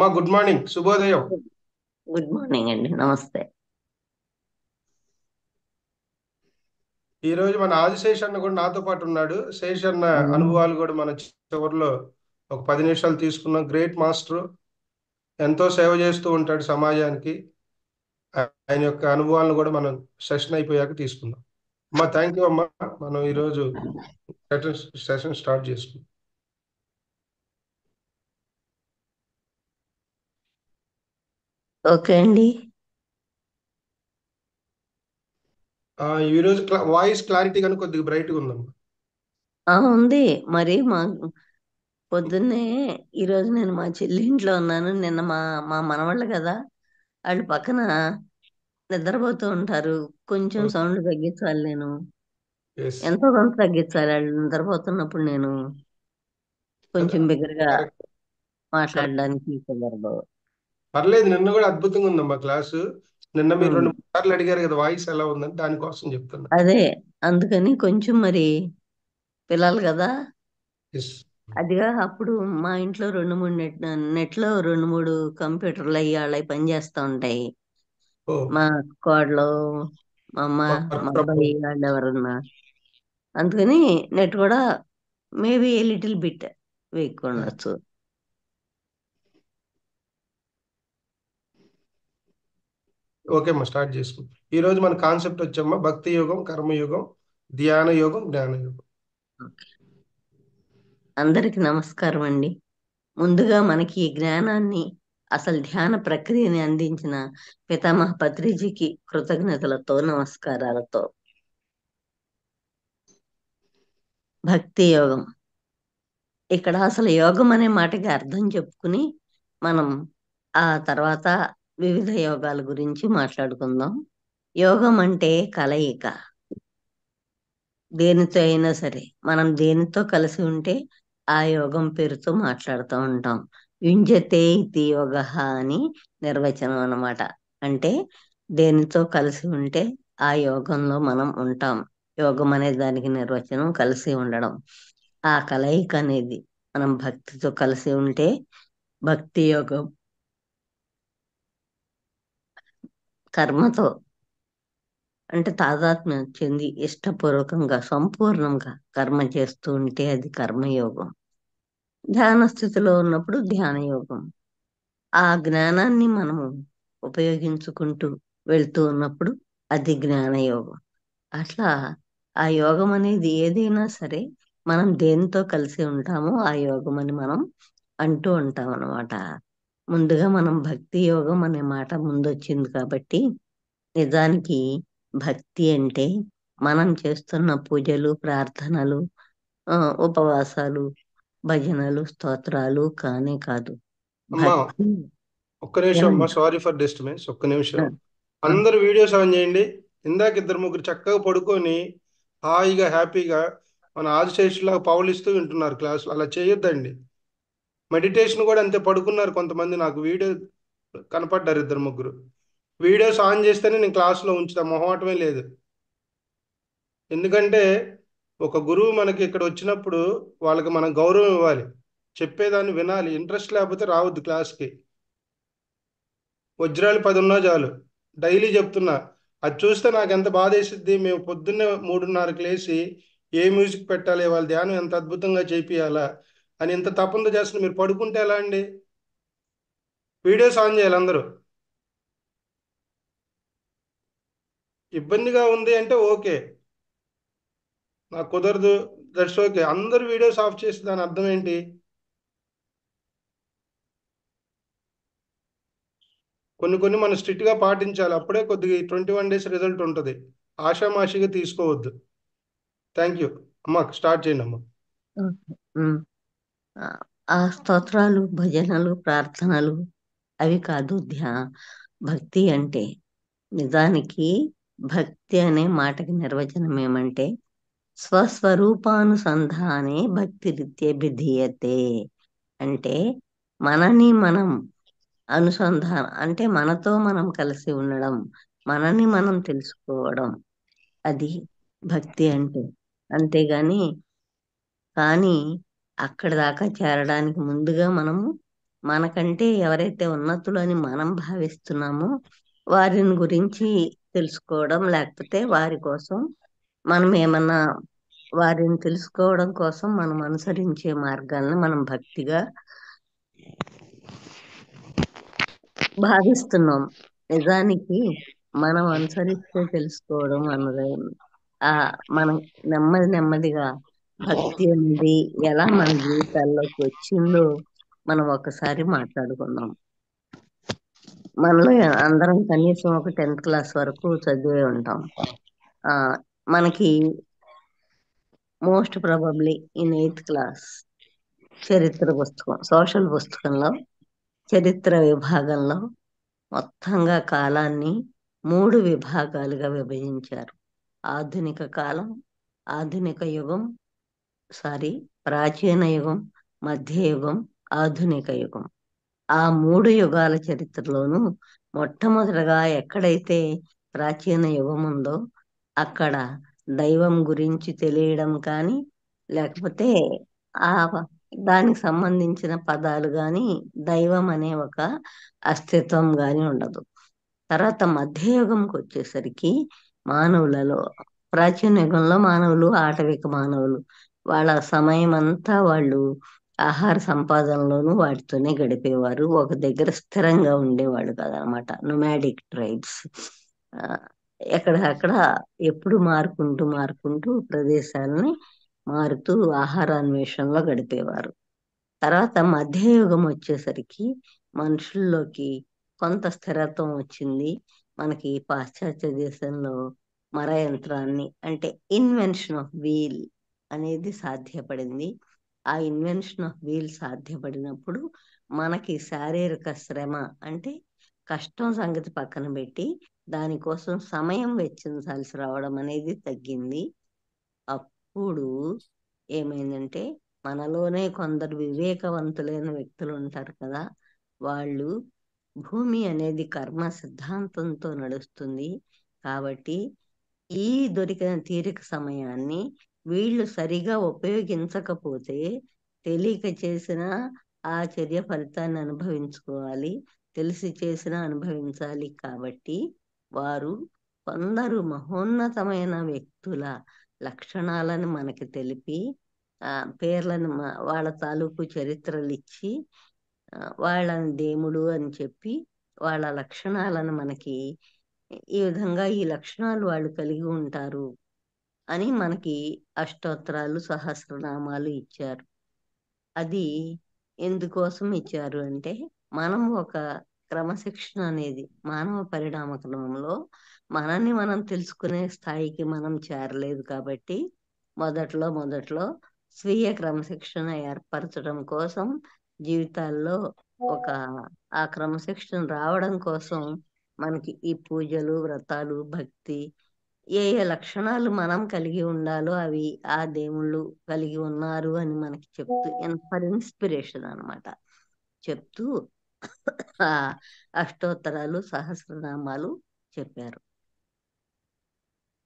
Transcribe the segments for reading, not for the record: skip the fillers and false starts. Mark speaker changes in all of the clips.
Speaker 1: అమ్మా good morning, శుభోదయం.
Speaker 2: Good morning అండి, నమస్తే.
Speaker 1: ఈ రోజు మన ఆదిశేషన్న కూడా నాతో పాటు ఉన్నాడు. శేషన్న
Speaker 2: ఉమ్,
Speaker 1: అనుభవాలు కూడా మన చివరిలో ఒక 10 నిమిషాలు తీసుకున్నాం. గ్రేట్ మాస్టర్, ఎంతో సేవ చేస్తూ ఉంటాడు సమాజానికి. ఆయన యొక్క అనుభవాలను కూడా మనం సెషన్ అయిపోయాక తీసుకుందాం. అమ్మా థ్యాంక్ యూ అమ్మా. మనం ఈరోజు సెషన్ స్టార్ట్ చేసుకుందాం.
Speaker 2: ఓకే అండి.
Speaker 1: ఈరోజు వాయిస్ క్లారిటీ కానీ కొద్దిగా బ్రైట్గా ఉందమ్మా.
Speaker 2: ఉంది. మరి పొద్దున్నే ఈరోజు నేను మా చెల్లి ఇంట్లో ఉన్నాను. నిన్న మా మా మనవాళ్ళు కదా, వాళ్ళు పక్కన నిద్రపోతూ ఉంటారు. కొంచెం
Speaker 1: ఓకే.
Speaker 2: సౌండ్ తగ్గించాలి నేను.
Speaker 1: ఎస్.
Speaker 2: ఎంతో కొంత తగ్గించాలి. వాళ్ళు నిద్రపోతున్నప్పుడు నేను కొంచెం బిగ్గరగా
Speaker 1: కరెక్ట్. కరెక్ట్.
Speaker 2: మాట్లాడడానికి కుదరదు.
Speaker 1: పర్లేదు, నిన్న కూడా అద్భుతంగా ఉందమ్మా క్లాసు. నిన్న మీరు
Speaker 2: ఉమ్,
Speaker 1: 2 3 సార్లు అడిగారు కదా వాయిస్ ఎలా ఉందని, దానికోసం చెప్తున్నా.
Speaker 2: అదే, అందుకని కొంచెం మరి పిల్లలు కదా,
Speaker 1: ఎస్.
Speaker 2: అదిగా అప్పుడు మా ఇంట్లో రెండు మూడు నెట్లో రెండు మూడు కంప్యూటర్లు అయ్యి వాళ్ళవి పనిచేస్తూ ఉంటాయి.
Speaker 1: ఓ.
Speaker 2: మా కోడలు, మా అమ్మ,
Speaker 1: వర్క్
Speaker 2: మా
Speaker 1: ఫ్రమ్
Speaker 2: అబ్బాయి
Speaker 1: హోమ్.
Speaker 2: వాళ్ళు ఎవరన్నా, అందుకని నెట్ కూడా maybe a little bit week ఉండొచ్చు.
Speaker 1: ఓకే అమ్మా, స్టార్ట్ చేసుకుందాం. ఈ రోజు మన కాన్సెప్ట్ వచ్చమ్మా, భక్తి యోగం, కర్మయోగం, ధ్యాన యోగం, జ్ఞాన యోగం.
Speaker 2: అందరికి నమస్కారం అండి. ముందుగా మనకి ఈ జ్ఞానాన్ని, అసలు ధ్యాన ప్రక్రియని అందించిన పితామహ పత్రిజీకి కృతజ్ఞతలతో, నమస్కారాలతో. భక్తి యోగం, ఇక్కడ అసలు యోగం అనే మాటకి అర్థం చెప్పుకుని మనం ఆ తర్వాత వివిధ యోగాల గురించి మాట్లాడుకుందాం. యోగం అంటే కలయిక. దేనితో అయినా సరే మనం దేనితో కలిసి ఉంటే ఆ యోగం పేరుతో మాట్లాడుతూ ఉంటాం. యుంజతే ఇతి యోగ అని నిర్వచనం అన్నమాట. అంటే దేనితో కలిసి ఉంటే ఆ యోగంలో మనం ఉంటాం. యోగం అనే దానికి నిర్వచనం కలిసి ఉండడం. ఆ కలయిక అనేది మనం భక్తితో కలిసి ఉంటే భక్తి యోగం. కర్మతో అంటే తాదాత్మ్యం చెంది ఇష్టపూర్వకంగా సంపూర్ణంగా కర్మ చేస్తూ ఉంటే అది కర్మయోగం. ధ్యాన స్థితిలో ఉన్నప్పుడు ధ్యాన యోగం. ఆ జ్ఞానాన్ని మనము ఉపయోగించుకుంటూ వెళ్తూ ఉన్నప్పుడు అది జ్ఞాన యోగం. అట్లా ఆ యోగం అనేది ఏదైనా సరే మనం దేనితో కలిసి ఉంటామో ఆ యోగం అని మనం అంటూ ఉంటాం అన్నమాట. ముందుగా మనం భక్తి యోగం అనే మాట ముందొచ్చింది కాబట్టి, నిజానికి భక్తి అంటే మనం చేస్తున్న పూజలు, ప్రార్థనలు, ఉపవాసాలు, భజనలు, స్తోత్రాలు కానే కాదు.
Speaker 1: అమ్మా
Speaker 2: భక్తి.
Speaker 1: ఒక్క నిమిషం అమ్మా,
Speaker 2: ఏమండి?
Speaker 1: సారీ ఫర్ డిస్టర్బెన్స్, ఒక్క నిమిషం.
Speaker 2: ఆ, ఆ,
Speaker 1: అందరు వీడియోస్ ఆన్ చేయండి. ఇందాక ఇద్దరు ముగ్గురు చక్కగా పడుకొని హాయిగా హ్యాపీగా మన ఆదిశేషులాగా పౌలిస్తూ వింటున్నారు క్లాసులు. అలా చేయొద్దండి. మెడిటేషన్ కూడా అంతే, పడుకున్నారు కొంతమంది. నాకు వీడియో కనపడ్డారు ఇద్దరు ముగ్గురు. వీడియోస్ ఆన్ చేస్తేనే నేను క్లాస్లో ఉంచుతా, మొహమాటమే లేదు. ఎందుకంటే ఒక గురువు మనకి ఇక్కడ వచ్చినప్పుడు వాళ్ళకి మనం గౌరవం ఇవ్వాలి, చెప్పేదాన్ని వినాలి. ఇంట్రెస్ట్ లేకపోతే రావద్దు క్లాస్కి. వజ్రాలు 10 ఉన్నా చాలు. డైలీ చెప్తున్నా. అది చూస్తే నాకు ఎంత బాధ వేసిద్ది. మేము పొద్దున్నే 3:30కి లేచి ఏ మ్యూజిక్ పెట్టాలి, వాళ్ళ ధ్యానం ఎంత అద్భుతంగా చేపియాలా అని ఇంత తపంతో చేస్తున్న మీరు పడుకుంటే ఎలా అండి? వీడియోస్ ఆన్ చేయాలి అందరూ. ఇబ్బందిగా ఉంది అంటే ఓకే, నాకు కుదరదు, దట్స్ ఓకే. అందరూ వీడియోస్ ఆఫ్ చేసి దాని అర్థం ఏంటి? కొన్ని కొన్ని మనం స్ట్రిక్ట్గా పాటించాలి. అప్పుడే కొద్దిగా 21 డేస్ రిజల్ట్ ఉంటుంది. ఆషామాషిగా తీసుకోవద్దు. థ్యాంక్ యూ అమ్మా, స్టార్ట్ చేయండి అమ్మా.
Speaker 2: ఓకే. ఉమ్. ఆ ఆ స్తోత్రాలు, భజనలు, ప్రార్థనలు అవి కాదు భక్తి అంటే. నిజానికి భక్తి అనే మాటకి నిర్వచనం ఏమంటే స్వస్వరూపానుసంధానే భక్తి రీత్యభిధీయతే. అంటే మనని మనం అనుసంధానం అంటే మనతో మనం కలిసి ఉండడం, మనని మనం తెలుసుకోవడం, అది భక్తి అంటే. అంతేగాని కానీ అక్కడి దాకా చేరడానికి ముందుగా మనము మనకంటే ఎవరైతే ఉన్నతులని మనం భావిస్తున్నామో వారిని గురించి తెలుసుకోవడం, లేకపోతే వారి కోసం మనం ఏమన్నా వారిని తెలుసుకోవడం కోసం మనం అనుసరించే మార్గాలను మనం భక్తిగా భావిస్తున్నాం. నిజానికి మనం అనుసరిస్తే తెలుసుకోవడం అన్నది మనం నెమ్మదిగా భక్తి అనేది ఎలా మన జీవితాల్లోకి వచ్చిందో మనం ఒకసారి మాట్లాడుకుందాం. మనలో అందరం కనీసం ఒక 10th క్లాస్ వరకు చదివే ఉంటాం. మనకి most probably in 8th class చరిత్ర పుస్తకం, సోషల్ పుస్తకంలో చరిత్ర విభాగంలో మొత్తంగా కాలాన్ని 3 విభాగాలుగా విభజించారు. ఆధునిక కాలం, ఆధునిక యుగం, ప్రాచీన యుగం, మధ్యయుగం, ఆధునిక యుగం. ఆ 3 యుగాల చరిత్రలోనూ మొట్టమొదటగా ఎక్కడైతే ప్రాచీన యుగం ఉందో అక్కడ దైవం గురించి తెలియడం కానీ, లేకపోతే ఆ దానికి సంబంధించిన పదాలు కానీ, దైవం అనే ఒక అస్తిత్వం కానీ ఉండదు. తర్వాత మధ్యయుగంకి వచ్చేసరికి మానవులలో, ప్రాచీన యుగంలో మానవులు ఆటవిక మానవులు, వాళ్ళ సమయం అంతా వాళ్ళు ఆహార సంపాదనలోనూ వాటితోనే గడిపేవారు. ఒక దగ్గర స్థిరంగా ఉండేవాడు కదనమాట. Nomadic tribes. ఎక్కడక్కడ ఎప్పుడు మారుకుంటూ ప్రదేశాలని మారుతూ ఆహారాన్వేషణలో గడిపేవారు. తర్వాత మధ్యయుగం వచ్చేసరికి మనుషుల్లోకి కొంత స్థిరత్వం వచ్చింది. మనకి పాశ్చాత్య దేశంలో మర యంత్రాన్ని, అంటే ఇన్వెన్షన్ ఆఫ్ వీల్ అనేది సాధ్యపడింది. ఆ ఇన్వెన్షన్ ఆఫ్ వీల్ సాధ్యపడినప్పుడు మనకి శారీరక శ్రమ, అంటే కష్టం సంగతి పక్కన పెట్టి దానికోసం సమయం వెచ్చించాల్సి రావడం అనేది తగ్గింది. అప్పుడు ఏమైందంటే, మనలోనే కొందరు వివేకవంతులైన వ్యక్తులు ఉంటారు కదా, వాళ్ళు భూమి అనేది కర్మ సిద్ధాంతంతో నడుస్తుంది కాబట్టి ఈ దొరికిన తీరిక సమయాన్ని వీళ్ళు సరిగా ఉపయోగించకపోతే తెలియక చేసిన ఆ చర్య ఫలితాన్ని అనుభవించుకోవాలి, తెలిసి చేసిన అనుభవించాలి. కాబట్టి వారు కొందరు మహోన్నతమైన వ్యక్తుల లక్షణాలను మనకి తెలిపి పేర్లను వాళ్ళ తాలూకు చరిత్రలు ఇచ్చి వాళ్ళని దేవుడు అని చెప్పి వాళ్ళ లక్షణాలను మనకి ఈ విధంగా ఈ లక్షణాలు వాళ్ళు కలిగి ఉంటారు అని మనకి అష్టోత్తరాలు, సహస్రనామాలు ఇచ్చారు. అది ఎందుకోసం ఇచ్చారు అంటే, మనం ఒక క్రమశిక్షణ అనేది మానవ పరిణామ క్రమంలో మనల్ని మనం తెలుసుకునే స్థాయికి మనం చేరలేదు కాబట్టి మొదట్లో స్వీయ క్రమశిక్షణ ఏర్పరచడం కోసం జీవితాల్లో ఒక ఆ క్రమశిక్షణ రావడం కోసం మనకి ఈ పూజలు, వ్రతాలు, భక్తి, ఏ ఏ లక్షణాలు మనం కలిగి ఉండాలో అవి ఆ దేవుళ్ళు కలిగి ఉన్నారు అని మనకి చెప్తూ ఫర్ ఇన్స్పిరేషన్ అనమాట చెప్తూ ఆ అష్టోత్తరాలు, సహస్రనామాలు చెప్పారు.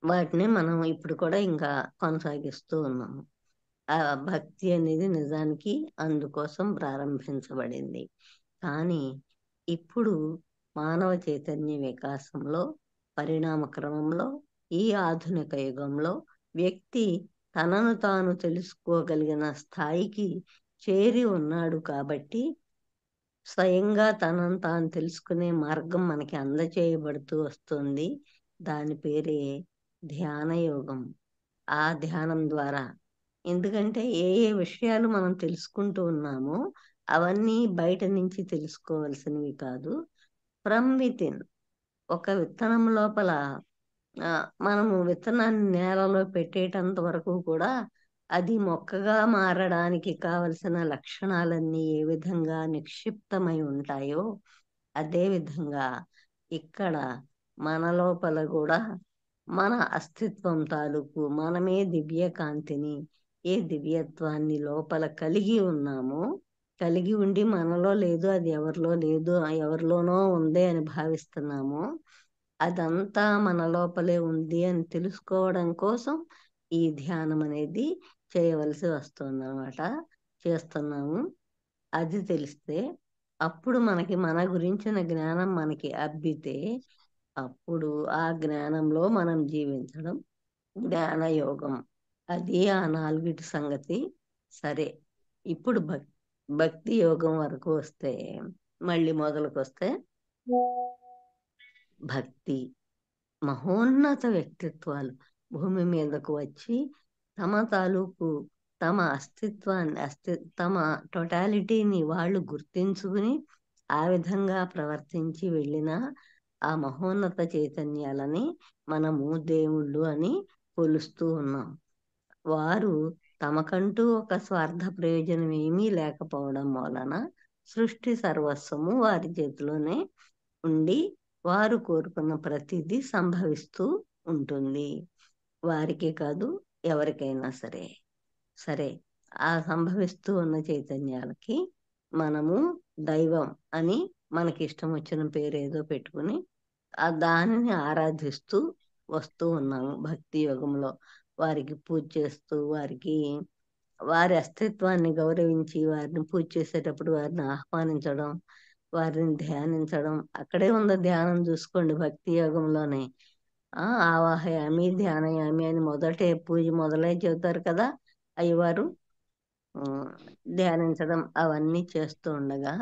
Speaker 2: వాటిని మనం ఇప్పుడు కూడా ఇంకా కొనసాగిస్తూ ఉన్నాము. ఆ భక్తి అనేది నిజానికి అందుకోసం ప్రారంభించబడింది. కానీ ఇప్పుడు మానవ చైతన్య వికాసంలో, పరిణామ క్రమంలో, ఈ ఆధునిక యుగంలో వ్యక్తి తనను తాను తెలుసుకోగలిగిన స్థాయికి చేరి ఉన్నాడు కాబట్టి స్వయంగా తనను తాను తెలుసుకునే మార్గం మనకి అందచేయబడుతూ వస్తుంది. దాని పేరే ధ్యాన యోగం. ఆ ధ్యానం ద్వారా, ఎందుకంటే ఏ ఏ విషయాలు మనం తెలుసుకుంటూ ఉన్నామో అవన్నీ బయట నుంచి తెలుసుకోవాల్సినవి కాదు, ఫ్రమ్ వితిన్. ఒక విత్తనం లోపల మనము విత్తనాన్ని నేలలో పెట్టేటంత వరకు కూడా అది మొక్కగా మారడానికి కావలసిన లక్షణాలన్నీ ఏ విధంగా నిక్షిప్తమై ఉంటాయో అదే విధంగా ఇక్కడ మన లోపల కూడా మన అస్తిత్వం తాలూకు మనమే దివ్య కాంతిని, ఏ దివ్యత్వాన్ని లోపల కలిగి ఉన్నామో, కలిగి ఉండి మనలో లేదు, అది ఎవరిలో లేదు, ఎవరిలోనో ఉంది అని భావిస్తున్నామో, అదంతా మన లోపలే ఉంది అని తెలుసుకోవడం కోసం ఈ ధ్యానం అనేది చేయవలసి వస్తుంది అనమాట. చేస్తున్నాము. అది తెలిస్తే అప్పుడు మనకి మన గురించిన జ్ఞానం మనకి అబ్బితే అప్పుడు ఆ జ్ఞానంలో మనం జీవించడం జ్ఞానయోగం. అది ఆ నాలుగిటి సంగతి. సరే, ఇప్పుడు భక్తి యోగం వరకు వస్తే, మళ్ళీ మొదలుకొస్తే, భక్తి మహోన్నత వ్యక్తిత్వాలు భూమి మీదకు వచ్చి తమ తాలూకు తమ అస్తిత్వాన్ని తమ టోటాలిటీని వాళ్ళు గుర్తించుకుని ఆ విధంగా ప్రవర్తించి వెళ్ళిన ఆ మహోన్నత చైతన్యాలని మనము దేవుళ్ళు అని కొలుస్తూ ఉన్నాం. వారు తమకంటూ ఒక స్వార్థ ప్రయోజనం ఏమీ లేకపోవడం వలన సృష్టి సర్వస్వము వారి చేతిలోనే ఉండి వారు కోరుకున్న ప్రతిదీ సంభవిస్తూ ఉంటుంది. వారికి కాదు, ఎవరికైనా సరే. సరే, ఆ సంభవిస్తూ ఉన్న చైతన్యాలకి మనము దైవం అని మనకి ఇష్టం వచ్చిన పేరు ఏదో పెట్టుకుని దానిని ఆరాధిస్తూ వస్తూ ఉన్నాము భక్తి యోగంలో. వారికి పూజ చేస్తూ వారి అస్తిత్వాన్ని గౌరవించి వారిని పూజ చేసేటప్పుడు వారిని ఆహ్వానించడం, వారిని ధ్యానించడం. అక్కడే ఉంది ధ్యానం, చూసుకోండి భక్తి యోగంలోనే. ఆవాహయామి ధ్యానయామి అని మొదటే పూజ మొదలై చెబుతారు కదా అయ్యవారు. ధ్యానించడం అవన్నీ చేస్తూ ఉండగా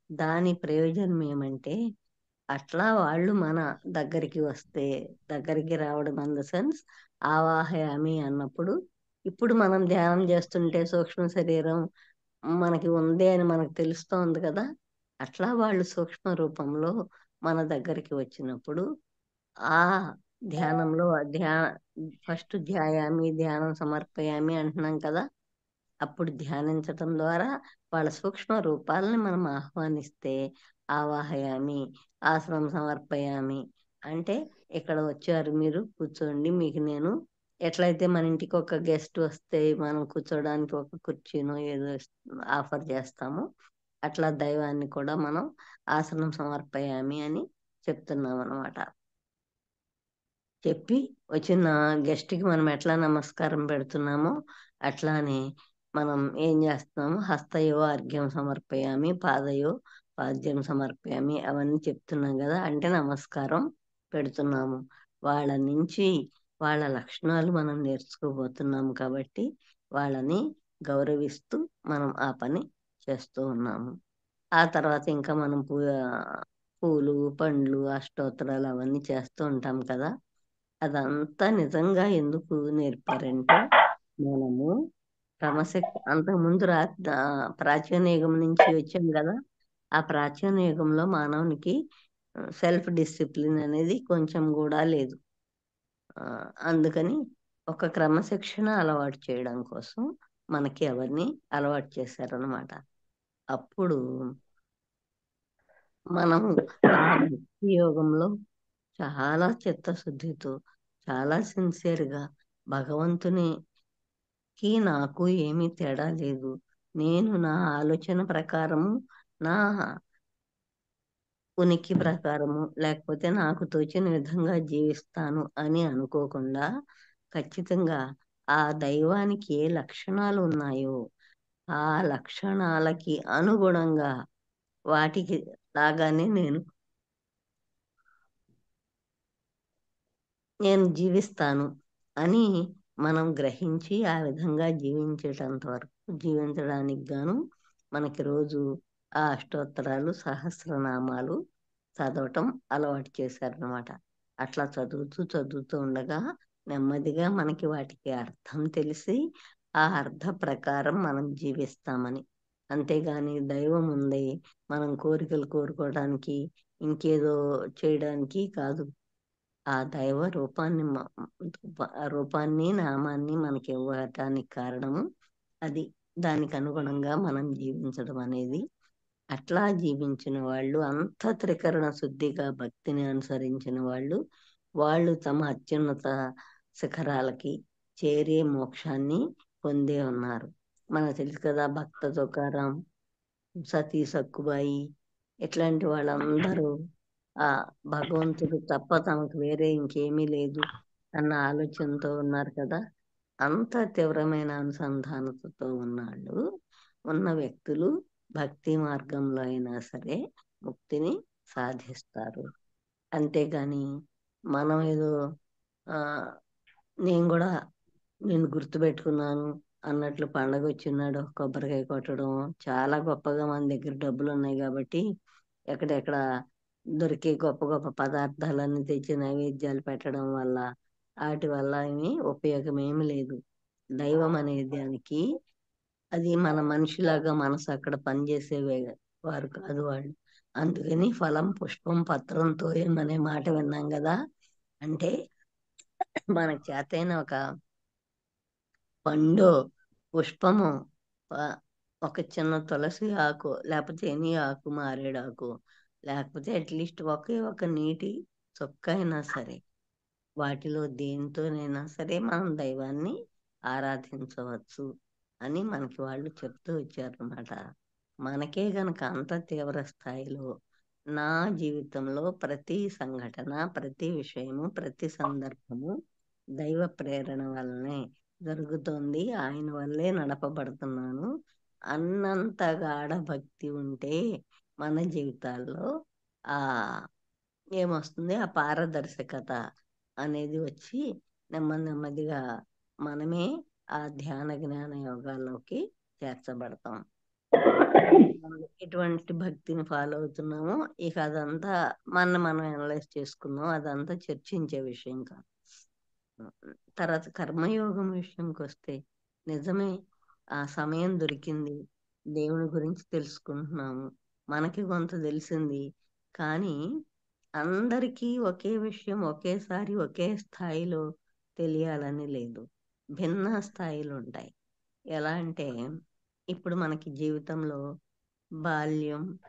Speaker 2: దాని ప్రయోజనం ఏమంటే, అట్లా వాళ్ళు మన దగ్గరికి వస్తే, దగ్గరికి రావడం ఇన్ ద సెన్స్ ఆవాహయామి అన్నప్పుడు, ఇప్పుడు మనం ధ్యానం చేస్తుంటే సూక్ష్మ శరీరం మనకి ఉంది అని మనకు తెలుస్తోంది కదా. అట్లా వాళ్ళు సూక్ష్మ రూపంలో మన దగ్గరికి వచ్చినప్పుడు ఆ ధ్యానంలో ఫస్ట్ ధ్యాయామి ధ్యానం సమర్పయామి అంటున్నాం కదా. అప్పుడు ధ్యానించటం ద్వారా వాళ్ళ సూక్ష్మ రూపాలని మనం ఆహ్వానిస్తే ఆవాహయామి ఆశ్రమం సమర్పయామి అంటే, ఇక్కడ వచ్చారు మీరు కూర్చోండి, మీకు నేను ఎట్లయితే మన ఇంటికి ఒక గెస్ట్ వస్తే మనం కూర్చోడానికి ఒక కుర్చీనో ఏదో ఆఫర్ చేస్తామో, అట్లా దైవాన్ని కూడా మనం ఆసనం సమర్పయామి అని చెప్తున్నాం అన్నమాట. చెప్పి వచ్చిన గెస్ట్కి మనం ఎట్లా నమస్కారం పెడుతున్నామో అట్లానే మనం ఏం చేస్తున్నాము, హస్తయో అర్ఘ్యం సమర్పయామి, పాదయో పాద్యం సమర్పయామి అవన్నీ చెప్తున్నాం కదా. అంటే నమస్కారం పెడుతున్నాము. వాళ్ళ నుంచి వాళ్ళ లక్షణాలు మనం నేర్చుకోబోతున్నాము కాబట్టి వాళ్ళని గౌరవిస్తూ మనం ఆ పని చేస్తూ ఉన్నాము. ఆ తర్వాత ఇంకా మనం పూలు పండ్లు అష్టోత్తరాలు అవన్నీ చేస్తూ ఉంటాం కదా. అదంతా నిజంగా ఎందుకు నేర్పారంటే, మనము క్రమశిక్షణ అంతకుముందు ప్రాచీన యుగం నుంచి వచ్చాం కదా. ఆ ప్రాచీన యుగంలో మానవునికి సెల్ఫ్ డిసిప్లిన్ అనేది కొంచెం కూడా లేదు. అందుకని ఒక క్రమశిక్షణ అలవాటు చేయడం కోసం మనకి ఎవరిని అలవాటు చేశారనమాట. అప్పుడు మనము ఆ భక్తి యోగంలో చాలా చిత్తశుద్ధితో, చాలా సిన్సియర్గా భగవంతునికి నాకు ఏమీ తేడా లేదు, నేను నా ఆలోచన ప్రకారము, నా ఉనికి ప్రకారము, లేకపోతే నాకు తోచిన విధంగా జీవిస్తాను అని అనుకోకుండా, ఖచ్చితంగా ఆ దైవానికి ఏ లక్షణాలు ఉన్నాయో ఆ లక్షణాలకి అనుగుణంగా వాటికి లాగానే నేను జీవిస్తాను అని మనం గ్రహించి ఆ విధంగా జీవించేటంత వరకు జీవించడానికి గాను మనకి రోజు ఆ అష్టోత్తరాలు సహస్రనామాలు చదవటం అలవాటు చేశారనమాట. అట్లా చదువుతూ ఉండగా నెమ్మదిగా మనకి వాటికి అర్థం తెలిసి ఆ అర్థ ప్రకారం మనం జీవిస్తామని. అంతేగాని దైవం ఉంది మనం కోరికలు కోరుకోవడానికి ఇంకేదో చేయడానికి కాదు. ఆ దైవ రూపాన్ని నామాన్ని మనకి ఇవ్వటానికి కారణము అది. దానికి అనుగుణంగా మనం జీవించడం అనేది. అట్లా జీవించిన వాళ్ళు, అంత త్రికరణ శుద్ధిగా భక్తిని అనుసరించిన వాళ్ళు తమ అత్యున్నత శిఖరాలకి చేరే మోక్షాన్ని పొందే ఉన్నారు. మనకు తెలుసు కదా, భక్త తుకారాం, సతీ సక్కుబాయి, ఇట్లాంటి వాళ్ళందరూ ఆ భగవంతుడు తప్ప తమకు వేరే ఇంకేమీ లేదు అన్న ఆలోచనతో ఉన్నారు కదా. అంత తీవ్రమైన అనుసంధానతతో ఉన్న వ్యక్తులు భక్తి మార్గంలో అయినా సరే ముక్తిని సాధిస్తారు. అంతేగాని మనం ఏదో ఆ, నేను కూడా నేను గుర్తుపెట్టుకున్నాను అన్నట్లు పండగ వచ్చినాడు కొబ్బరికాయ కొట్టడం చాలా గొప్పగా మన దగ్గర డబ్బులు ఉన్నాయి కాబట్టి ఎక్కడెక్కడ దొరికే గొప్ప గొప్ప పదార్థాలన్నీ తెచ్చి నైవేద్యాలు పెట్టడం వల్ల వాటి వల్ల ఏమీ ఉపయోగం ఏమి లేదు. దైవం అనే దానికి అది మన మనిషిలాగా మనసు అక్కడ పనిచేసే వారు కాదు వాళ్ళు. అందుకని ఫలం పుష్పం పత్రంతో ఏమనే మాట విన్నాం కదా. అంటే మనకు చేతైన ఒక పండు పుష్పము ప- ఒక చిన్న తులసి ఆకు లేకపోతే ఎనీ ఆకు మారేడు ఆకు లేకపోతే అట్లీస్ట్ ఒకే ఒక నీటి చుక్క అయినా సరే వాటిలో దేనితోనైనా సరే మనం దైవాన్ని ఆరాధించవచ్చు అని మనకి వాళ్ళు చెప్తూ వచ్చారన్నమాట. మనకే గనక అంత తీవ్ర స్థాయిలో నా జీవితంలో ప్రతి సంఘటన ప్రతి విషయము ప్రతి సందర్భము దైవ ప్రేరణ వల్లనే జరుగుతోంది, ఆయన వల్లే నడపబడుతున్నాను అన్నంత గాఢ భక్తి ఉంటే మన జీవితాల్లో ఆ ఏమొస్తుంది, ఆ పారదర్శకత అనేది వచ్చి నెమ్మది నెమ్మదిగా మనమే ఆ ధ్యాన జ్ఞాన యోగాల్లోకి చేర్చబడతాం. మనం ఎటువంటి భక్తిని ఫాలో అవుతున్నామో ఇక అదంతా మనం అనలైజ్ చేసుకుందాం, అదంతా చర్చించే విషయం కాదు. తర్వాత కర్మయోగం విషయంకి వస్తే నిజమే, ఆ సమయం దొరికింది, దేవుని గురించి తెలుసుకుంటున్నాము, మనకి కొంత తెలిసింది. కానీ అందరికీ ఒకే విషయం ఒకేసారి ఒకే స్థాయిలో తెలియాలని లేదు. భిన్న స్థాయిలు ఉంటాయి. ఎలా అంటే ఇప్పుడు మనకి జీవితంలో బాల్యం,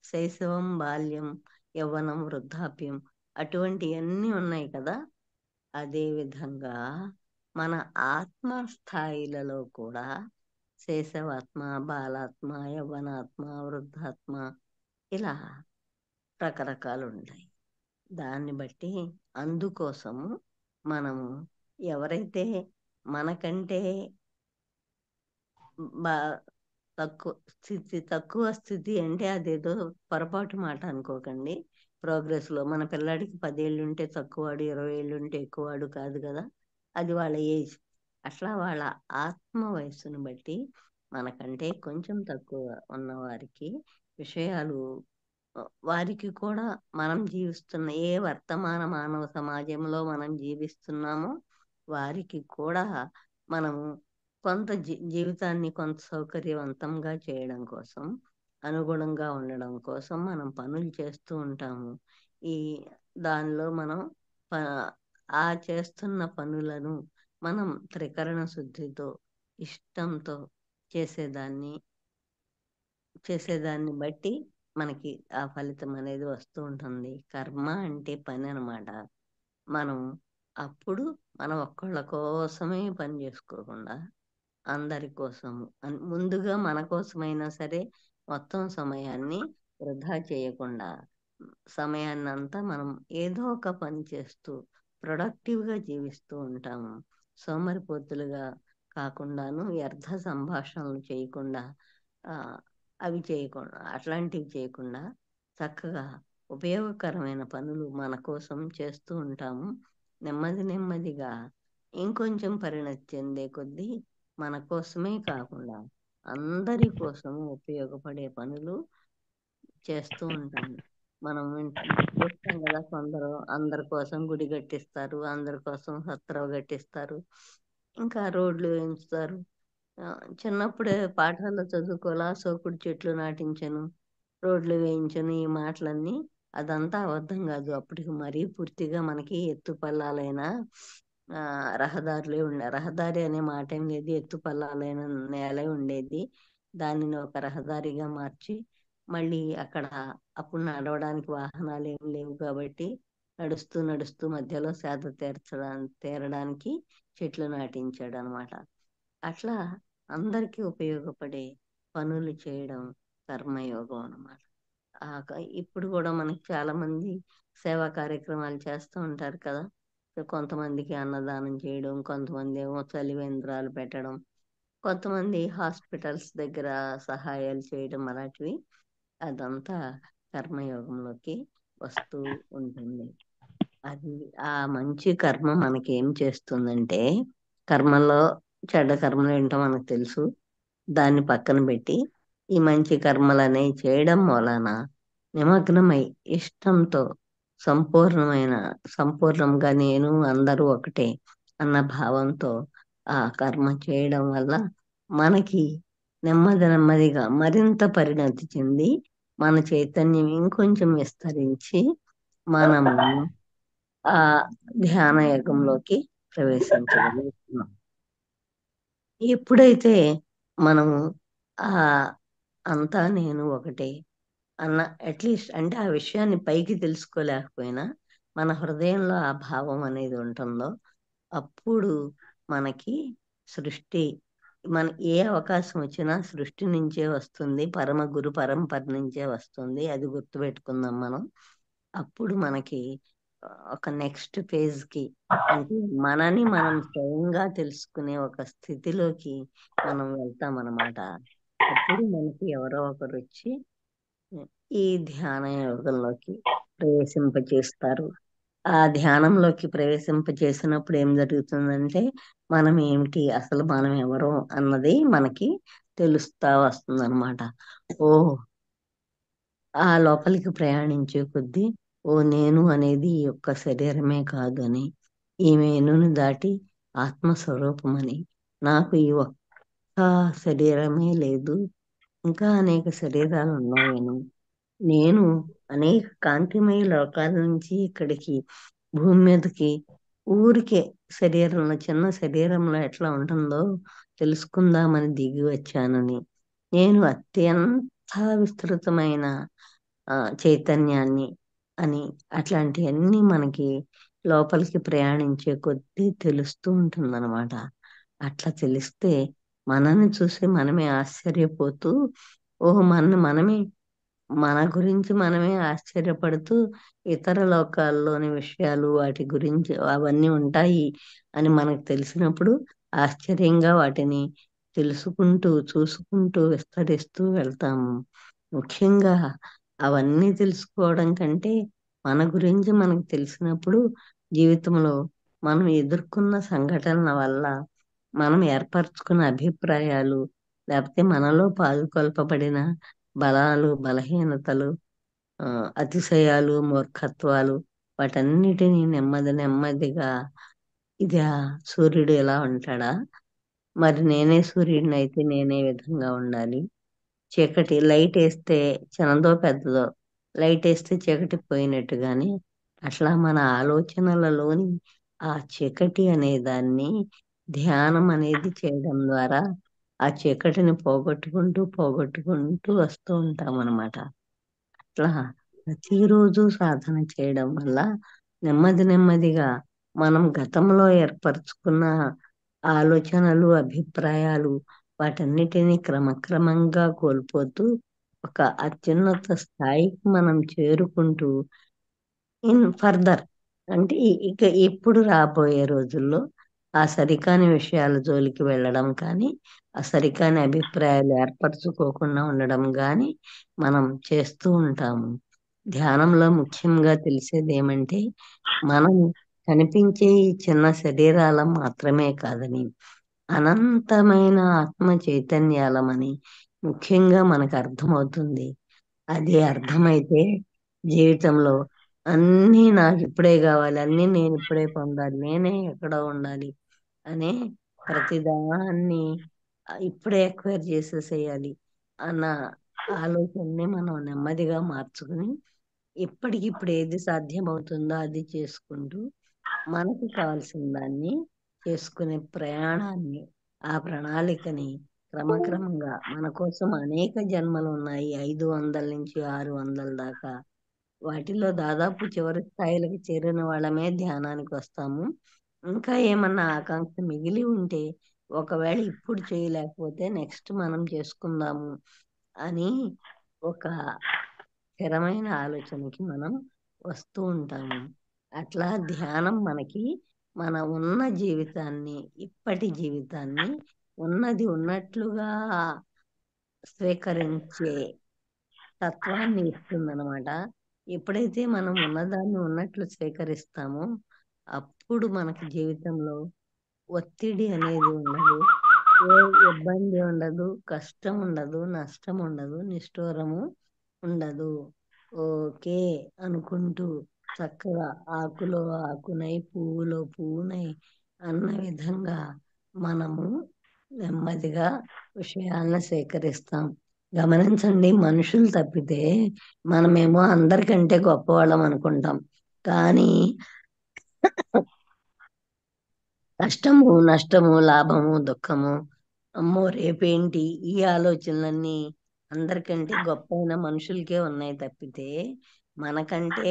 Speaker 2: శైశవం, బాల్యం, యవ్వనం, వృద్ధాప్యం అటువంటివన్నీ ఉన్నాయి కదా. అదే విధంగా మన ఆత్మ స్థాయిలలో కూడా శైశవాత్మ, బాలాత్మ, యవ్వనాత్మ, వృద్ధాత్మ ఇలా రకరకాలు ఉంటాయి. దాన్ని బట్టి అందుకోసము మనము ఎవరైతే మనకంటే బా తక్కువ స్థితి అంటే అదేదో పొరపాటు మాట అనుకోకండి. ప్రోగ్రెస్ లో మన పిల్లాడికి 10 ఏళ్ళు ఉంటే తక్కువవాడు, 20 ఏళ్ళు ఉంటే ఎక్కువవాడు కాదు కదా. అది వాళ్ళ ఏజ్. అట్లా వాళ్ళ ఆత్మ వయస్సును బట్టి మనకంటే కొంచెం తక్కువ ఉన్న వారికి విషయాలు వారికి కూడా మనం జీవిస్తున్న ఏ వర్తమాన మానవ సమాజంలో మనం జీవిస్తున్నామో వారికి కూడా మనము కొంత జీవితాన్ని కొంత సౌకర్యవంతంగా చేయడం కోసం, అనుగుణంగా ఉండడం కోసం మనం పనులు చేస్తూ ఉంటాము. ఈ దానిలో మనం ప- ఆ చేస్తున్న పనులను మనం త్రికరణ శుద్ధితో ఇష్టంతో చేసేదాన్ని చేసేదాన్ని బట్టి మనకి ఆ ఫలితం అనేది వస్తూ ఉంటుంది. కర్మ అంటే పని అన్నమాట. మనం అప్పుడు మనం ఒక్కళ్ళ కోసమే పని చేసుకోకుండా అందరి కోసము ముందుగా మన కోసమైనా సరే మొత్తం సమయాన్ని వృధా చేయకుండా సమయాన్ని అంతా మనం ఏదో ఒక పని చేస్తూ ప్రొడక్టివ్గా జీవిస్తూ ఉంటాము. సోమరిపోతులుగా కాకుండాను వ్యర్థ సంభాషణలు చేయకుండా ఆ, అవి చేయకుండా అట్లాంటివి చేయకుండా చక్కగా ఉపయోగకరమైన పనులు మన కోసం చేస్తూ ఉంటాము. నెమ్మది నెమ్మదిగా ఇంకొంచెం పరిణతి చెందే కొద్దీ మన కోసమే కాకుండా అందరి కోసము ఉపయోగపడే పనులు చేస్తూ ఉంటాము. మనం చూస్తాం కదా, కొందరు అందరి కోసం గుడి కట్టిస్తారు, అందరి కోసం సత్రం కట్టిస్తారు, ఇంకా రోడ్లు వేయించుతారు. ఆ, చిన్నప్పుడే పాఠాల్లో చదువుకోలా సోకుడు చెట్లు నాటించను, రోడ్లు వేయించను, ఈ మాటలన్నీ అదంతా అబద్ధం కాదు. అప్పటికి మరీ పూర్తిగా మనకి ఎత్తు పల్లాలైన రహదారులే ఉండే, రహదారి అనే మాట ఏం లేదు, ఎత్తు పల్లాలైన నేలే ఉండేది. దానిని ఒక రహదారిగా మార్చి మళ్ళీ అక్కడ అప్పుడు నడవడానికి వాహనాలు ఏం లేవు కాబట్టి నడుస్తూ నడుస్తూ మధ్యలో సేద తీరడానికి చెట్లు నాటించాడు అనమాట. అట్లా అందరికీ ఉపయోగపడే పనులు చేయడం కర్మయోగం అన్నమాట. ఇప్పుడు కూడా మనకి చాలా మంది సేవా కార్యక్రమాలు చేస్తూ ఉంటారు కదా. కొంతమందికి అన్నదానం చేయడం, కొంతమంది ఏమో చలివేంద్రాలు పెట్టడం, కొంతమంది హాస్పిటల్స్ దగ్గర సహాయాలు చేయడం అలాంటివి, అదంతా కర్మయోగంలోకి వస్తూ ఉంటుంది. అది ఆ మంచి కర్మ మనకేం చేస్తుందంటే, కర్మలో చెడ్డ కర్మలు ఏంటో మనకు తెలుసు. దాన్ని పక్కన పెట్టి ఈ మంచి కర్మలనేవి చేయడం వలన నిమగ్నమై ఇష్టంతో సంపూర్ణంగా నేను అందరూ ఒకటే అన్న భావంతో ఆ కర్మ చేయడం వల్ల మనకి నెమ్మదిగా మరింత పరిణతి చెంది మన చైతన్యం ఇంకొంచెం విస్తరించి మనము ఆ ధ్యాన యుగంలోకి ప్రవేశించగలుగుతున్నాం. ఎప్పుడైతే మనము ఆ అంతా నేను ఒకటే అన్న అట్లీస్ట్ అంటే ఆ విషయాన్ని పైకి తెలుసుకోలేకపోయినా మన హృదయంలో ఆ భావం అనేది ఉంటుందో, అప్పుడు మనకి సృష్టి మన ఏ అవకాశం వచ్చినా సృష్టి నుంచే వస్తుంది, పరమ గురు పరంపర నుంచే వస్తుంది. అది గుర్తుపెట్టుకుందాం మనం. అప్పుడు మనకి ఒక నెక్స్ట్ ఫేజ్ కి, అంటే మనని మనం స్వయంగా తెలుసుకునే ఒక స్థితిలోకి మనం వెళ్తాం అన్నమాట. అప్పుడు మనకి ఎవరో ఒకరు వచ్చి ఈ ధ్యాన యోగంలోకి ప్రవేశింపచేస్తారు. ఆ ధ్యానంలోకి ప్రవేశింపచేసినప్పుడు ఏం జరుగుతుందంటే, మనం ఏమిటి, అసలు మనం ఎవరు అన్నది మనకి తెలుస్తా వస్తుందన్నమాట. ఓ ఆ లోపలికి ప్రయాణించే కొద్దీ, ఓ నేను అనేది ఈ యొక్క శరీరమే కాదు అని, ఈ మేనుని దాటి ఆత్మస్వరూపమని, నాకు ఈ ఒక్క శరీరమే లేదు, ఇంకా అనేక శరీరాలు ఉన్నాయని, నేను అనేక కాంతిమయ లోకాల నుంచి ఇక్కడికి భూమి మీదకి ఊరికే శరీరంలో, చిన్న శరీరంలో ఎట్లా ఉంటుందో తెలుసుకుందామని దిగి వచ్చానని, నేను అత్యంత విస్తృతమైన చైతన్యాన్ని అని, అట్లాంటివన్నీ మనకి లోపలికి ప్రయాణించే కొద్దీ తెలుస్తూ ఉంటుందన్నమాట. అట్లా తెలిస్తే మనల్ని చూసి మనమే ఆశ్చర్యపోతూ, ఓహో మన గురించి మనమే ఆశ్చర్యపడుతూ, ఇతర లోకాల్లోని విషయాలు వాటి గురించి అవన్నీ ఉంటాయి అని మనకు తెలిసినప్పుడు ఆశ్చర్యంగా వాటిని తెలుసుకుంటూ చూసుకుంటూ విస్తరిస్తూ వెళ్తాము. ముఖ్యంగా అవన్నీ తెలుసుకోవడం కంటే మన గురించి మనకు తెలిసినప్పుడు జీవితంలో మనం ఎదుర్కొన్న సంఘటనల వల్ల మనం ఏర్పరచుకున్న అభిప్రాయాలు, లేకపోతే మనలో పాదుకొల్పబడిన బలాలు, బలహీనతలు, అతిశయాలు, మూర్ఖత్వాలు, వాటన్నిటినీ నెమ్మదిగా ఇదా సూర్యుడు ఎలా ఉంటాడా, మరి నేనే సూర్యుడిని అయితే నేనే విధంగా ఉండాలి. చీకటి లైట్ వేస్తే చిన్నదో పెద్దదో, లైట్ వేస్తే చీకటి పోయినట్టుగాని, అట్లా మన ఆలోచనలలోని ఆ చీకటి అనే దాన్ని ధ్యానం అనేది చేయడం ద్వారా ఆ చీకటిని పోగొట్టుకుంటూ వస్తూ ఉంటాం అన్నమాట. అట్లా ప్రతిరోజు సాధన చేయడం వల్ల నెమ్మదిగా మనం గతంలో ఏర్పరచుకున్న ఆలోచనలు, అభిప్రాయాలు, వాటన్నిటినీ క్రమక్రమంగా కోల్పోతూ ఒక అత్యున్నత స్థాయికి మనం చేరుకుంటూ ఇన్ ఫర్దర్, అంటే ఇక ఇప్పుడు రాబోయే రోజుల్లో ఆ సరికాని విషయాల జోలికి వెళ్ళడం కానీ, ఆ సరికాని అభిప్రాయాలు ఏర్పరచుకోకుండా ఉండడం కానీ మనం చేస్తూ ఉంటాము. ధ్యానంలో ముఖ్యంగా తెలిసేది ఏమంటే, మనం కనిపించే ఈ చిన్న శరీరాలం మాత్రమే కాదని, అనంతమైన ఆత్మ చైతన్యాలమని ముఖ్యంగా మనకు అర్థమవుతుంది. అది అర్థమైతే జీవితంలో అన్నీ నాకు ఇప్పుడే కావాలి, అన్నీ నేను ఇప్పుడే పొందాలి, నేనే ఎక్కడో ఉండాలి అనే ప్రతిదాన్ని ఇప్పుడే ఎక్వైర్ చేసేసేయాలి అన్న ఆలోచనని మనం నెమ్మదిగా మార్చుకుని, ఇప్పటికిప్పుడు ఏది సాధ్యమవుతుందో అది చేసుకుంటూ మనకు కావాల్సిన దాన్ని చేసుకునే ప్రయాణాన్ని, ఆ ప్రణాళికని క్రమక్రమంగా, మన కోసం అనేక జన్మలు ఉన్నాయి, 500 నుంచి 600 దాకా. వాటిలో దాదాపు చివరి స్థాయిలకు చేరిన వాళ్ళమే ధ్యానానికి వస్తాము. ఇంకా ఏమన్నా ఆకాంక్ష మిగిలి ఉంటే, ఒకవేళ ఇప్పుడు చేయలేకపోతే నెక్స్ట్ మనం చేసుకుందాము అని ఒక స్థిరమైన ఆలోచనకి మనం వస్తూ ఉంటాము. అట్లా ధ్యానం మనకి మన ఉన్న జీవితాన్ని, ఇప్పటి జీవితాన్ని ఉన్నది ఉన్నట్లుగా స్వీకరించే తత్వాన్ని ఇస్తుందన్నమాట. ఎప్పుడైతే మనం ఉన్నదాన్ని ఉన్నట్లు స్వీకరిస్తామో అప్పుడు మనకి జీవితంలో ఒత్తిడి అనేది ఉండదు, ఏ ఇబ్బంది ఉండదు, కష్టం ఉండదు, నష్టం ఉండదు, నిష్ఠూరము ఉండదు. ఓకే అనుకుంటూ చక్కగా ఆకులో ఆకునై పువ్వులో పువ్వునై అన్న విధంగా మనము నెమ్మదిగా విషయాలను సేకరిస్తాం. గమనించండి, మనుషులు తప్పితే మనమేమో అందరికంటే గొప్పవాళ్ళం అనుకుంటాం. కానీ కష్టము, నష్టము, లాభము, దుఃఖము, అమ్మో రేపేంటి, ఈ ఆలోచనలన్నీ అందరికంటే గొప్పైన మనుషులకే ఉన్నాయి తప్పితే మనకంటే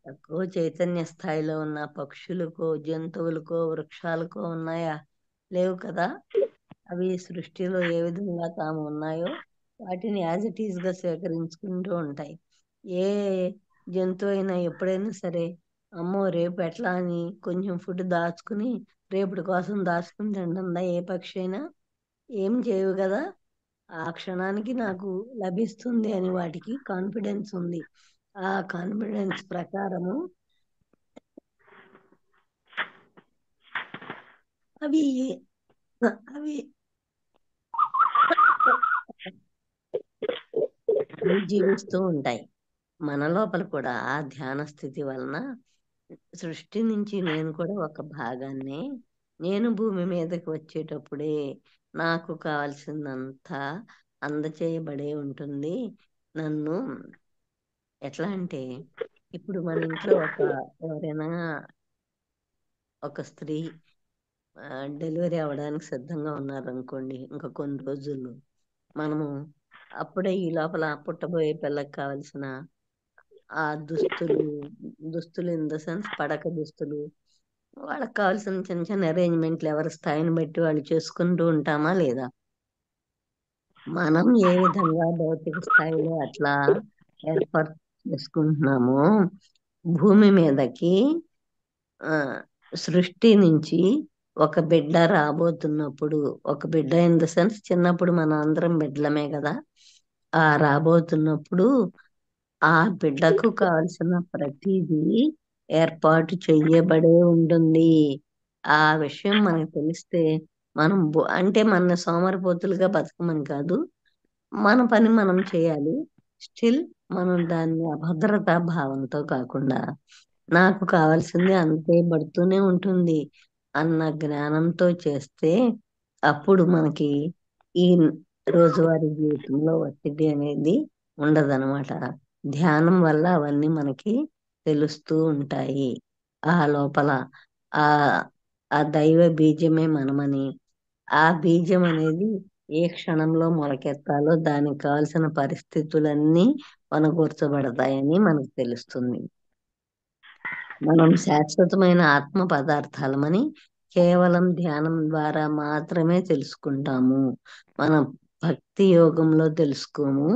Speaker 2: తక్కువ చైతన్య స్థాయిలో ఉన్న పక్షులకో, జంతువులకో, వృక్షాలకో ఉన్నాయా? లేవు కదా. అవి సృష్టిలో ఏ విధంగా తాము ఉన్నాయో వాటిని యాజ్ ఇట్ ఈస్ గా స్వీకరించుకుంటూ ఉంటాయి. ఏ జంతువు అయినా ఎప్పుడైనా సరే అమ్మో రేపు ఎట్లా అని కొంచెం ఫుడ్ దాచుకుని రేపటి కోసం దాచుకుని తింటుందా ఏ పక్షి అయినా? ఏం చేయవు కదా. ఆ క్షణానికి నాకు లభిస్తుంది అని వాటికి కాన్ఫిడెన్స్ ఉంది. ఆ కాన్ఫిడెన్స్ ప్రకారము అవి అవి అవి జీవిస్తూ ఉంటాయి. మన లోపల కూడా ఆ ధ్యాన స్థితి వలన సృష్టి నుంచి నేను కూడా ఒక భాగాన్ని, నేను భూమి మీదకి వచ్చేటప్పుడే నాకు కావాల్సిందంతా అందచేయబడే ఉంటుంది. నన్ను ఎట్లా అంటే ఇప్పుడు మన ఇంట్లో ఎవరైనా ఒక స్త్రీ డెలివరీ అవ్వడానికి సిద్ధంగా ఉన్నారనుకోండి, ఇంకా కొన్ని రోజుల్లో మనము అప్పుడే ఈ లోపల పుట్టబోయే పిల్లకి కావాల్సిన ఆ దుస్తులు ఇన్ ద సెన్స్ పడక దుస్తులు, వాళ్ళకి కావాల్సిన చిన్న చిన్న అరేంజ్మెంట్లు ఎవరి స్థాయిని బట్టి వాళ్ళు చేసుకుంటూ ఉంటామా లేదా? మనం ఏ విధంగా భౌతిక స్థాయిలో అట్లా ఏర్పాటు చేసుకుంటున్నామో భూమి మీదకి ఆ సృష్టి నుంచి ఒక బిడ్డ రాబోతున్నప్పుడు, ఒక బిడ్డ ఇన్ ద సెన్స్ చిన్నప్పుడు మన అందరం బిడ్డలమే కదా, ఆ రాబోతున్నప్పుడు ఆ బిడ్డకు కావలసిన ప్రతిదీ ఏర్పాటు చెయ్యబడే ఉంటుంది. ఆ విషయం మనకు తెలిస్తే మనం అంటే మన సోమరిపోతులుగా బతకమని కాదు, మన పని మనం చేయాలి. స్టిల్ మనం దాన్ని అభద్రతా భావంతో కాకుండా నాకు కావాల్సింది అందేయబడుతూనే ఉంటుంది అన్న జ్ఞానంతో చేస్తే అప్పుడు మనకి ఈ రోజువారీ జీవితంలో ఒత్తిడి అనేది ఉండదన్నమాట. ధ్యానం వల్ల అవన్నీ మనకి తెలుస్తూ ఉంటాయి. ఆ లోపల ఆ ఆ దైవ బీజమే మనమని, ఆ బీజం అనేది ఏ క్షణంలో మొలకెత్తాలో దానికి కావాల్సిన పరిస్థితులన్నీ వనగూర్చబడతాయని మనకు తెలుస్తుంది. మనం శాశ్వతమైన ఆత్మ పదార్థాలమని కేవలం ధ్యానం ద్వారా మాత్రమే తెలుసుకుంటాము. మన భక్తి యోగంలో తెలుసుకోము.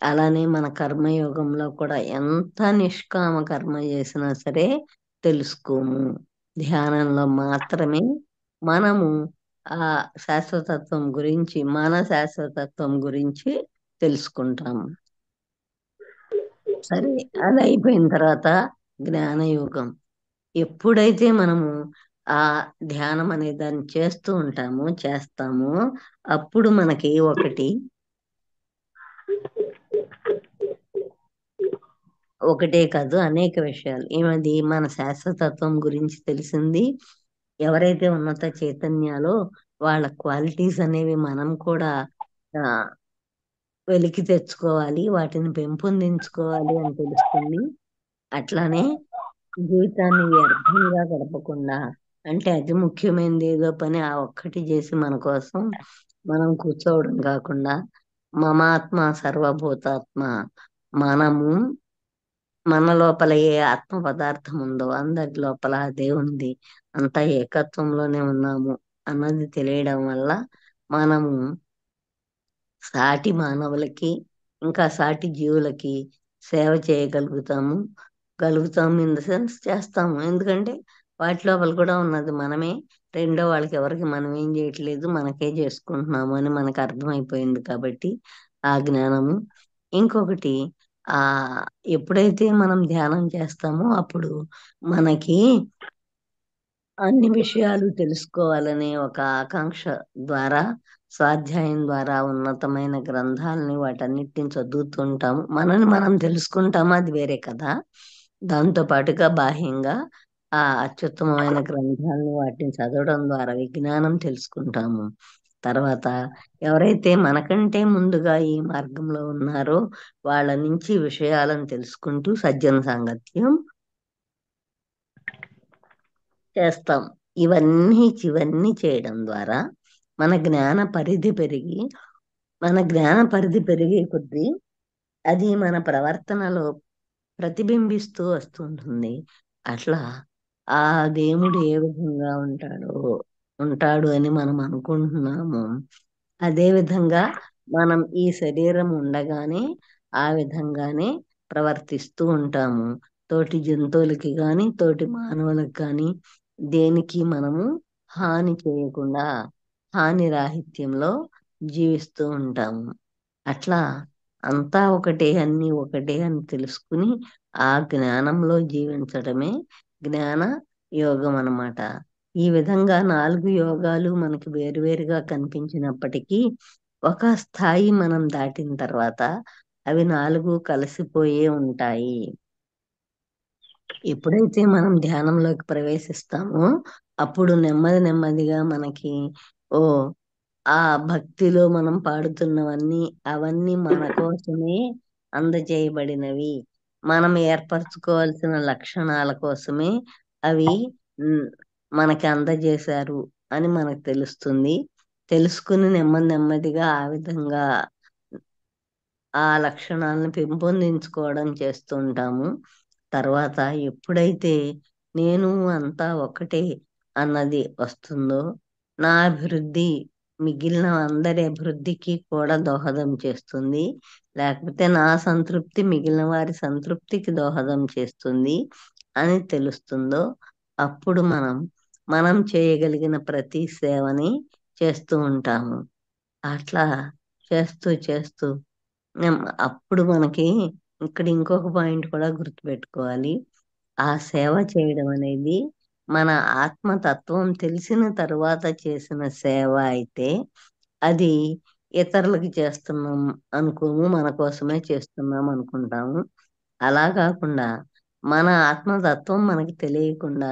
Speaker 2: అలానే మన కర్మయోగంలో కూడా ఎంత నిష్కామ కర్మ చేసినా సరే తెలుసుకోము. ధ్యానంలో మాత్రమే మనము ఆ శాశ్వతత్వం గురించి, మన శాశ్వతత్వం గురించి తెలుసుకుంటాము. సరే, అది అయిపోయిన తర్వాత జ్ఞానయోగం. ఎప్పుడైతే మనము ఆ ధ్యానం అనే దాన్ని చేస్తూ ఉంటామో చేస్తామో అప్పుడు మనకి ఒకటే కాదు అనేక విషయాలు ఏమది మన శాశ్వతత్వం గురించి తెలిసింది. ఎవరైతే ఉన్నత చైతన్యాలో వాళ్ళ క్వాలిటీస్ అనేవి మనం కూడా ఆ వెలికి తెచ్చుకోవాలి, వాటిని పెంపొందించుకోవాలి అని తెలుస్తుంది. అట్లానే జీవితాన్ని వ్యర్థంగా గడపకుండా, అంటే అతి ముఖ్యమైనది ఏదో పని ఆ ఒక్కటి చేసి మన కోసం మనం కూర్చోవడం కాకుండా మమాత్మ సర్వభూతాత్మ, మనము మన లోపల ఏ ఆత్మ పదార్థం ఉందో అందరి లోపల అదే ఉంది, అంతా ఏకత్వంలోనే ఉన్నాము అన్నది తెలియడం వల్ల మనము సాటి మానవులకి ఇంకా సాటి జీవులకి సేవ చేయగలుగుతాము. ఇన్ ద సెన్స్ చేస్తాము. ఎందుకంటే వాటి లోపల కూడా ఉన్నది మనమే. రెండో వాళ్ళకి ఎవరికి మనం ఏం చేయట్లేదు, మనకే చేసుకుంటున్నాము అని మనకు అర్థమైపోయింది కాబట్టి ఆ జ్ఞానము. ఇంకొకటి, ఆ ఎప్పుడైతే మనం ధ్యానం చేస్తామో అప్పుడు మనకి అన్ని విషయాలు తెలుసుకోవాలనే ఒక ఆకాంక్ష ద్వారా, స్వాధ్యాయం ద్వారా ఉన్నతమైన గ్రంథాలని వాటన్నిటిని చదువుతుంటాము. మనని మనం తెలుసుకుంటాము, అది వేరే కదా. దాంతో పాటుగా బాహ్యంగా ఆ అత్యుత్తమమైన గ్రంథాలను వాటిని చదవడం ద్వారా విజ్ఞానం తెలుసుకుంటాము. తర్వాత ఎవరైతే మనకంటే ముందుగా ఈ మార్గంలో ఉన్నారో వాళ్ళ నుంచి విషయాలను తెలుసుకుంటూ సజ్జన సాంగత్యం చేస్తాం. ఇవన్నీ చేయడం ద్వారా మన జ్ఞాన పరిధి పెరిగే కొద్దీ అది మన ప్రవర్తనలో ప్రతిబింబిస్తూ వస్తుంటుంది. అట్లా ఆ దేవుడు ఏ విధంగా ఉంటాడు అని మనం అనుకుంటున్నాము, అదే విధంగా మనం ఈ శరీరం ఉండగానే ఆ విధంగానే ప్రవర్తిస్తూ ఉంటాము. తోటి జంతువులకి గాని తోటి మానవులకు గాని దేనికి మనము హాని చేయకుండా హాని రాహిత్యంలో జీవిస్తూ ఉంటాము. అట్లా అంతా ఒకటే, అన్ని ఒకటే అని తెలుసుకుని ఆ జ్ఞానంలో జీవించడమే జ్ఞాన యోగం అన్నమాట. ఈ విధంగా 4 యోగాలు మనకి వేరువేరుగా కనిపించినప్పటికీ ఒక స్థాయి మనం దాటిన తర్వాత అవి 4 కలిసిపోయే ఉంటాయి. ఎప్పుడైతే మనం ధ్యానంలోకి ప్రవేశిస్తామో అప్పుడు నెమ్మది నెమ్మదిగా మనకి ఓ ఆ భక్తిలో మనం పాడుతున్నవన్నీ అవన్నీ మన కోసమే అందజేయబడినవి, మనం ఏర్పరచుకోవాల్సిన లక్షణాల కోసమే అవి మ్, మనకి అందజేశారు అని మనకు తెలుస్తుంది. తెలుసుకుని నెమ్మది నెమ్మదిగా ఆ విధంగా ఆ లక్షణాలను పెంపొందించుకోవడం చేస్తుంటాము. తర్వాత ఎప్పుడైతే నేను అంతా ఒకటే అన్నది వస్తుందో నా అభివృద్ధి మిగిలిన అందరి అభివృద్ధికి కూడా దోహదం చేస్తుంది, లేకపోతే నా సంతృప్తి మిగిలిన వారి సంతృప్తికి దోహదం చేస్తుంది అని తెలుస్తుందో అప్పుడు మనం చేయగలిగిన ప్రతి సేవని చేస్తూ ఉంటాము. అట్లా చేస్తూ చేస్తూ అప్పుడు మనకి ఇక్కడ ఇంకొక పాయింట్ కూడా గుర్తుపెట్టుకోవాలి. ఆ సేవ చేయడం అనేది మన ఆత్మతత్వం తెలిసిన తరువాత చేసిన సేవ అయితే అది ఇతరులకి చేస్తున్నాం అనుకోము, మన కోసమే చేస్తున్నాం అనుకుంటాము. అలా కాకుండా మన ఆత్మతత్వం మనకి తెలియకుండా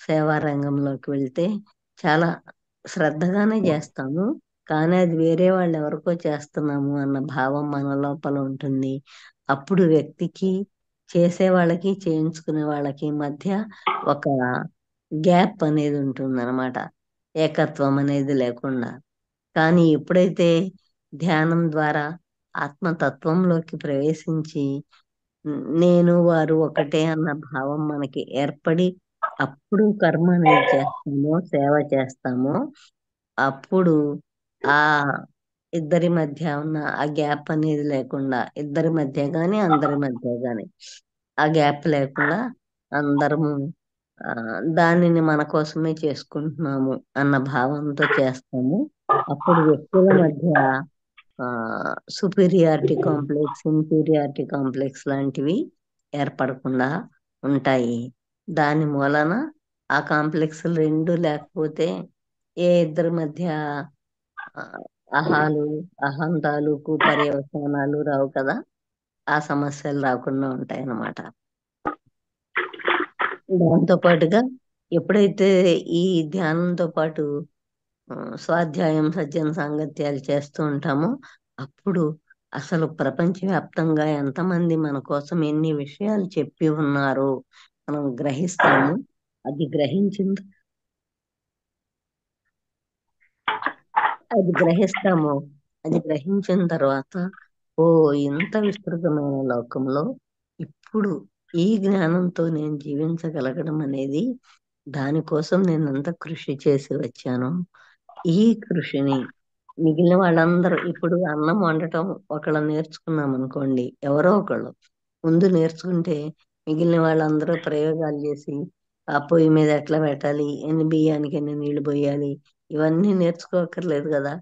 Speaker 2: సేవా రంగంలోకి వెళ్తే చాలా శ్రద్ధగానే చేస్తాము, కానీ అది వేరే వాళ్ళు ఎవరికో చేస్తున్నాము అన్న భావం మన లోపల ఉంటుంది. అప్పుడు వ్యక్తికి, చేసే వాళ్ళకి చేయించుకునే వాళ్ళకి మధ్య ఒక గ్యాప్ అనేది ఉంటుందన్నమాట, ఏకత్వం అనేది లేకుండా. కానీ ఎప్పుడైతే ధ్యానం ద్వారా ఆత్మతత్వంలోకి ప్రవేశించి నేను వారు ఒకటే అన్న భావం మనకి ఏర్పడి అప్పుడు కర్మ అనేది చేస్తామో, సేవ చేస్తామో అప్పుడు ఆ ఇద్దరి మధ్య ఉన్న ఆ గ్యాప్ అనేది లేకుండా, ఇద్దరి మధ్య గాని అందరి మధ్య గాని ఆ గ్యాప్ లేకుండా అందరము ఆ దానిని మన కోసమే చేసుకుంటున్నాము అన్న భావంతో చేస్తాము. అప్పుడు వ్యక్తుల మధ్య ఆ సుపీరియారిటీ కాంప్లెక్స్, ఇన్ఫీరియారిటీ కాంప్లెక్స్ లాంటివి ఏర్పడకుండా ఉంటాయి. దాని మూలన ఆ కాంప్లెక్స్ రెండు లేకపోతే ఏ ఇద్దరి మధ్య ఆ, అహాలు అహంతాలు పర్యవసానాలు రావు కదా, ఆ సమస్యలు రాకుండా ఉంటాయి అన్నమాట. దాంతో పాటుగా ఎప్పుడైతే ఈ ధ్యానంతో పాటు స్వాధ్యాయం సజ్జన సాంగత్యాలు చేస్తూ ఉంటామో అప్పుడు అసలు ప్రపంచవ్యాప్తంగా ఎంతమంది మన కోసం ఎన్ని విషయాలు చెప్పి ఉన్నారో మనం గ్రహిస్తాము. అది గ్రహించిన అది గ్రహిస్తాము అది గ్రహించిన తర్వాత ఓ ఇంత విస్తృతమైన లోకంలో ఇప్పుడు ఈ జ్ఞానంతో నేను జీవించగలగడం అనేది, దానికోసం నేను ఎంత కృషి చేసి వచ్చానో ఈ కృషిని మిగిలిన వాళ్ళందరూ ఇప్పుడు అన్నం వండటం ఒకళ్ళు నేర్చుకున్నాం అనుకోండి, ఎవరో ఒకళ్ళు ముందు నేర్చుకుంటే మిగిలిన వాళ్ళందరూ ప్రయోగాలు చేసి ఆ పొయ్యి మీద ఎట్లా పెట్టాలి, ఎన్ని బియ్యానికి ఎన్ని నీళ్లు పోయాలి, ఇవన్నీ నేర్చుకోకర్లేదు కదా.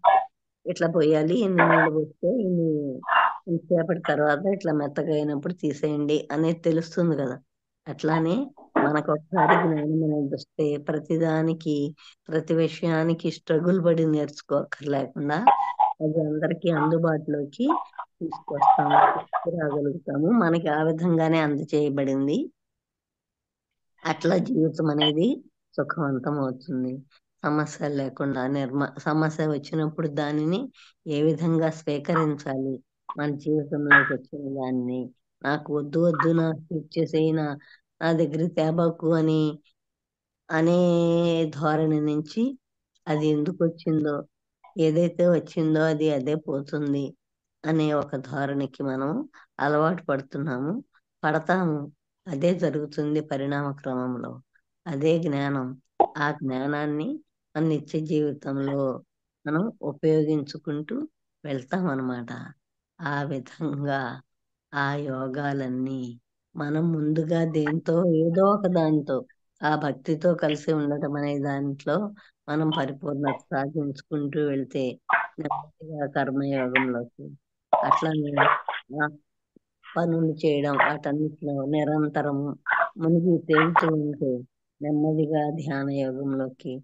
Speaker 2: ఇట్లా పోయాలి, ఎన్ని నీళ్లు పోస్తే ఇంతసేపటి తర్వాత ఇట్లా మెత్తగా అయినప్పుడు తీసేయండి అనేది తెలుస్తుంది కదా. అట్లానే మనకు ఒకసారి జ్ఞానం అనేది వస్తే ప్రతిదానికి, ప్రతి విషయానికి స్ట్రగుల్ పడి నేర్చుకోకర్లేకుండా అది అందరికీ అందుబాటులోకి తీసుకొస్తాము, తీసుకురాగలుగుతాము. మనకి ఆ విధంగానే అందచేయబడింది. అట్లా జీవితం అనేది సుఖవంతం అవుతుంది. సమస్యలు లేకుండా సమస్య వచ్చినప్పుడు దానిని ఏ విధంగా స్వీకరించాలి, మన జీవితంలోకి వచ్చిన దాన్ని నాకు వద్దు వద్దు, నాకు ఇచ్చేసేయి, నా దగ్గరికి తేబాకు అనే ధోరణి నుంచి అది ఎందుకు వచ్చిందో, ఏదైతే వచ్చిందో అది అదే పోతుంది అనే ఒక ధోరణికి మనం అలవాటు పడతాము. అదే జరుగుతుంది పరిణామ క్రమంలో. అదే జ్ఞానం. ఆ జ్ఞానాన్ని మన నిత్య జీవితంలో మనం ఉపయోగించుకుంటూ వెళ్తామన్నమాట. ఆ విధంగా ఆ యోగాలన్నీ మనం ముందుగా దేంతో ఏదో ఒక దాంతో ఆ భక్తితో కలిసి ఉండటం అనే దాంట్లో మనం పరిపూర్ణత సాధించుకుంటూ వెళ్తే నెమ్మదిగా కర్మయోగంలోకి, అట్లానే ఆ పనులు చేయడం వాటన్నిటిలో నిరంతరము మునిగి తేలుతూ ఉంటే నెమ్మదిగా ధ్యాన యోగంలోకి,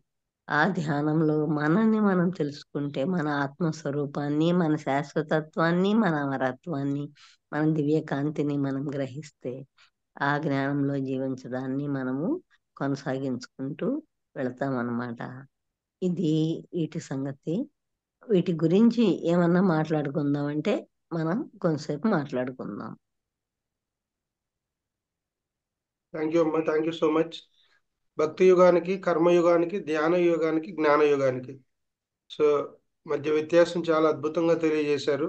Speaker 2: ఆ ధ్యానంలో మనల్ని మనం తెలుసుకుంటే మన ఆత్మస్వరూపాన్ని, మన శాశ్వతత్వాన్ని, మన అమరత్వాన్ని, మన దివ్య కాంతిని మనం గ్రహిస్తే ఆ జ్ఞానంలో జీవించడాన్ని మనము కొనసాగించుకుంటూ వెళతామన్నమాట. ఇది వీటి సంగతి. వీటి గురించి ఏమన్నా మాట్లాడుకుందాం అంటే మనం కొంతసేపు మాట్లాడుకుందాం.
Speaker 1: థ్యాంక్ యూ అమ్మా, థ్యాంక్ యూ సో మచ్. భక్తి యుగానికి, కర్మయుగానికి, ధ్యాన యుగానికి, జ్ఞాన యుగానికి సో మధ్య వ్యత్యాసం చాలా అద్భుతంగా తెలియజేశారు.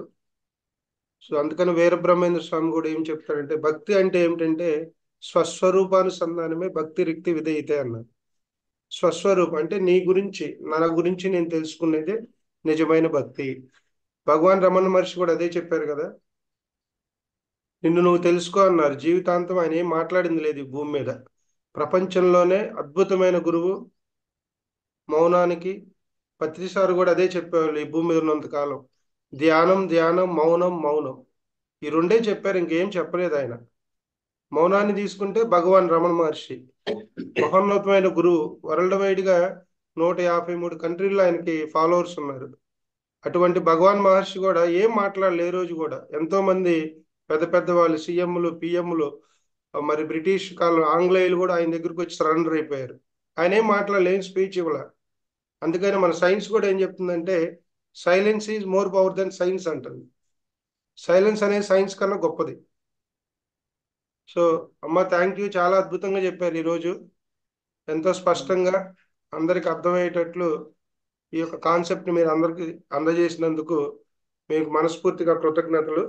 Speaker 1: సో అందుకని వీరబ్రహ్మేంద్ర స్వామి కూడా ఏం చెప్తారంటే, భక్తి అంటే ఏమిటంటే స్వస్వరూపానుసంధానమే భక్తి రిక్తి విధేయతే అన్నారు. స్వస్వరూపం అంటే నీ గురించి, నా గురించి నేను తెలుసుకునేదే నిజమైన భక్తి. భగవాన్ రమణ మహర్షి కూడా అదే చెప్పారు కదా, నిన్ను నువ్వు తెలుసుకో అన్నారు. జీవితాంతం ఆయన ఏం మాట్లాడింది లేదు ఈ భూమి మీద. ప్రపంచంలోనే అద్భుతమైన గురువు మౌనానికి. పత్రిసారు కూడా అదే చెప్పేవాళ్ళు ఈ భూమి మీద ఉన్నంత కాలం. ధ్యానం, ధ్యానం, మౌనం, మౌనం, ఈ రెండే చెప్పారు, ఇంకేం చెప్పలేదు ఆయన. మౌనాన్ని తీసుకుంటే భగవాన్ రమణ మహర్షి మహోన్నతమైన గురువు. వరల్డ్ వైడ్ గా 153 కంట్రీల్లో ఆయనకి ఫాలోవర్స్ ఉన్నారు. అటువంటి భగవాన్ మహర్షి కూడా ఏం మాట్లాడలే ఏ రోజు కూడా. ఎంతో మంది పెద్ద పెద్ద వాళ్ళు, సీఎంలు, పిఎంలు, మరి బ్రిటిష్ కాలం ఆంగ్లేయులు కూడా ఆయన దగ్గరికి వచ్చి సరెండర్ అయిపోయారు. ఆయన ఏం మాట్లాడలే, ఏం స్పీచ్ ఇవ్వాల. అందుకని మన సైన్స్ కూడా ఏం చెప్తుందంటే silence is more power than science అంటుంది. సైలెన్స్ అనేది సైన్స్ కన్నా గొప్పది. సో అమ్మ, థ్యాంక్ యూ, చాలా అద్భుతంగా చెప్పారు ఈరోజు. ఎంతో స్పష్టంగా అందరికి అర్థమయ్యేటట్లు ఈ యొక్క కాన్సెప్ట్ మీరు అందరికి అందజేసినందుకు మీకు మనస్ఫూర్తిగా కృతజ్ఞతలు.